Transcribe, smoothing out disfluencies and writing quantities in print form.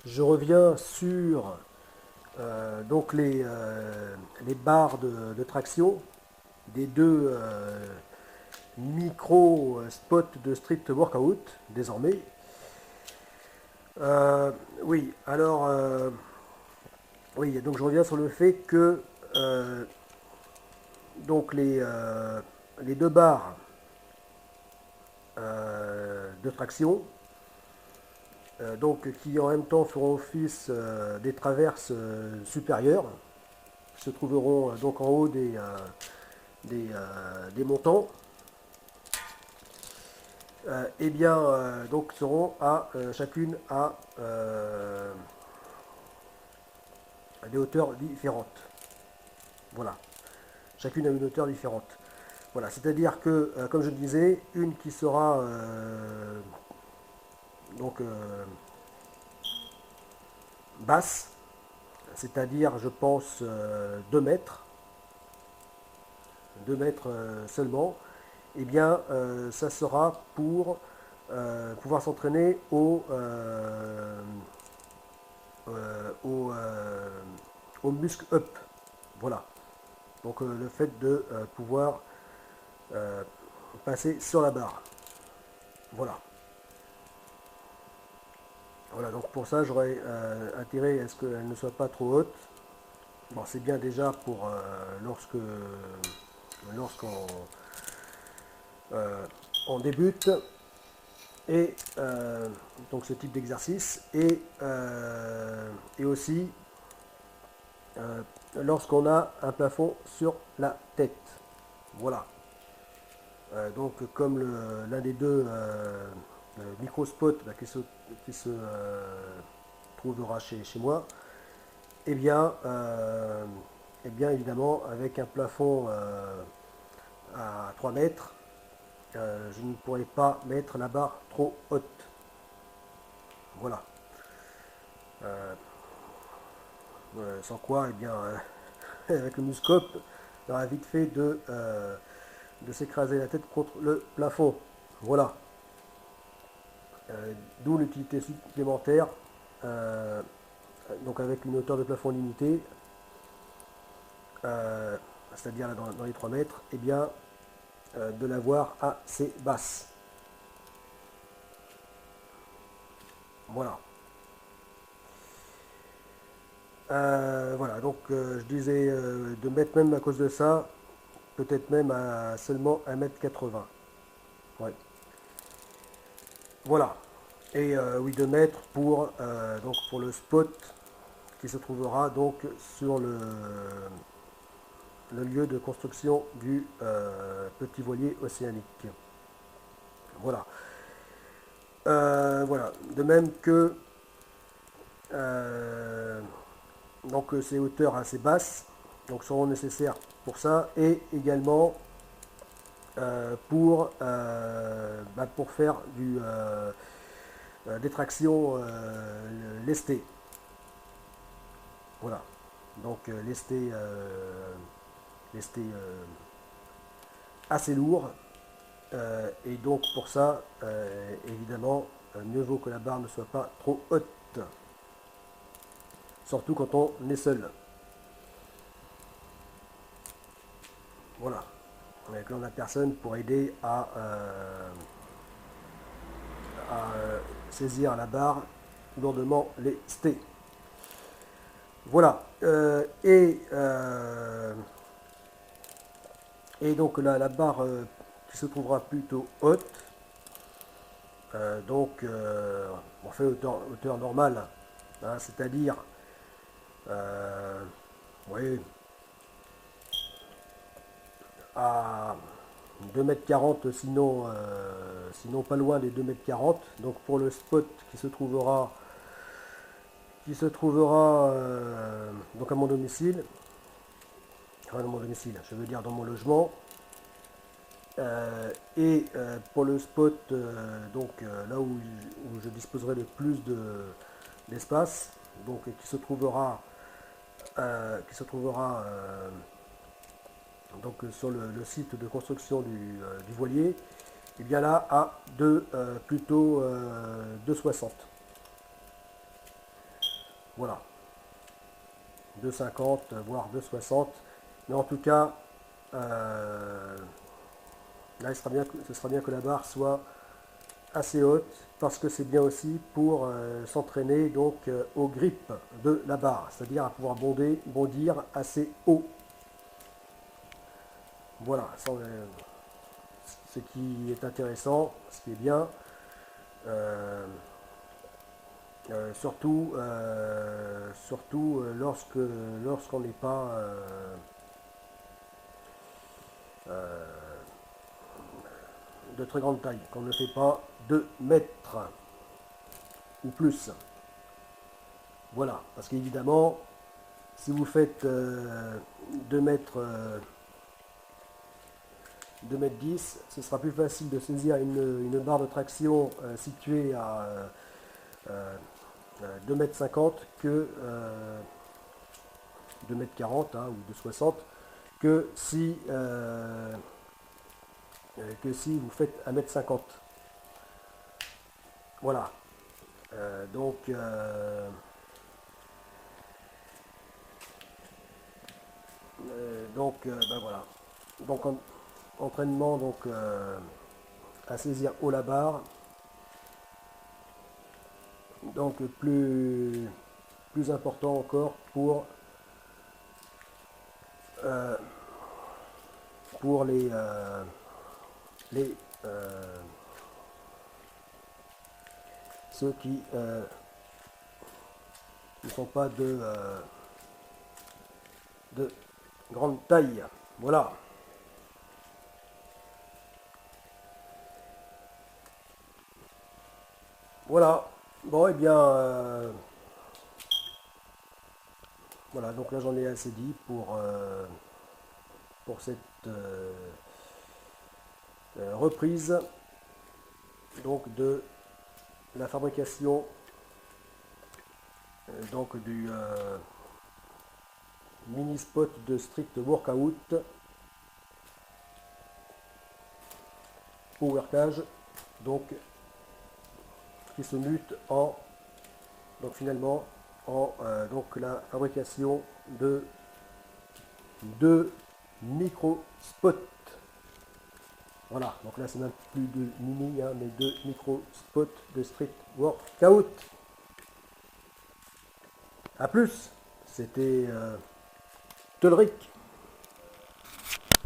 Je reviens sur donc les barres de traction des deux micro spots de strict workout désormais. Euh, oui, alors oui, donc je reviens sur le fait que euh, donc les deux barres de traction, donc qui en même temps feront office des traverses supérieures, qui se trouveront donc en haut des montants, eh bien, donc seront à chacune à des hauteurs différentes. Voilà, chacune à une hauteur différente. Voilà, c'est-à-dire que, comme je le disais, une qui sera donc basse, c'est-à-dire, je pense, 2 mètres, 2 mètres seulement, eh bien, ça sera pour pouvoir s'entraîner au muscle up. Voilà. Donc le fait de pouvoir euh, passer sur la barre. Voilà. Voilà, donc pour ça j'aurais intérêt à ce qu'elle ne soit pas trop haute. Bon, c'est bien déjà pour lorsqu'on on débute et donc ce type d'exercice et aussi euh, lorsqu'on a un plafond sur la tête. Voilà. Donc comme l'un des deux microspots qui se trouvera chez moi, eh bien, eh bien évidemment avec un plafond à 3 mètres, je ne pourrais pas mettre la barre trop haute. Voilà. Euh, Sans quoi, eh bien, avec le muscope, il aura vite fait de s'écraser la tête contre le plafond. Voilà. D'où l'utilité supplémentaire, euh, donc avec une hauteur de plafond limitée, euh, c'est-à-dire dans les 3 mètres, eh bien, de l'avoir assez basse. Voilà. Voilà, donc je disais de mettre même à cause de ça, peut-être même à seulement 1,80 m. Ouais. Voilà. Et oui, de mettre donc pour le spot qui se trouvera donc sur le lieu de construction du petit voilier océanique. Voilà. Voilà. De même que euh, donc ces hauteurs assez basses donc seront nécessaires pour ça et également pour faire des tractions lestées. Voilà. Donc lesté assez lourd. Et donc pour ça, évidemment, mieux vaut que la barre ne soit pas trop haute. Surtout quand on est seul. Voilà. Avec là, on a personne pour aider à saisir la barre lourdement lestée. Voilà. Et donc la barre qui se trouvera plutôt haute, donc on fait hauteur normale, hein, c'est-à-dire euh, oui, à 2,40 m, sinon pas loin des 2,40 m. Donc pour le spot qui se trouvera donc à mon domicile, enfin dans mon domicile, je veux dire dans mon logement. Et pour le spot, donc là où je disposerai de plus d'espace, donc qui se trouvera donc sur le site de construction du voilier, et bien là à plutôt 2,60. Voilà, 2,50 voire 2,60. Mais en tout cas, là ce sera bien que la barre soit assez haute parce que c'est bien aussi pour s'entraîner donc au grip de la barre, c'est-à-dire à pouvoir bondir assez haut. Voilà, ce qui est intéressant, ce qui est bien, euh, surtout lorsqu'on n'est pas de très grande taille, qu'on ne fait pas 2 mètres ou plus. Voilà, parce qu'évidemment, si vous faites 2 mètres, 2 mètres 10, ce sera plus facile de saisir une barre de traction située à 2 mètres 50 que 2 mètres 40 hein, ou 2,60 que si vous faites 1 mètre 50. Voilà. Ben voilà. Donc entraînement à saisir haut la barre. Donc plus important encore euh, pour les ceux qui ne sont pas de grande taille. Voilà. Voilà. Bon, et bien, voilà. Donc là, j'en ai assez dit pour cette reprise donc de la fabrication donc du mini spot de strict workout au workage, donc qui se mute en donc finalement en donc la fabrication de deux micro spots. Voilà, donc là c'est même plus de mini, hein, mais deux micro spots de street workout. A plus, c'était Tolric.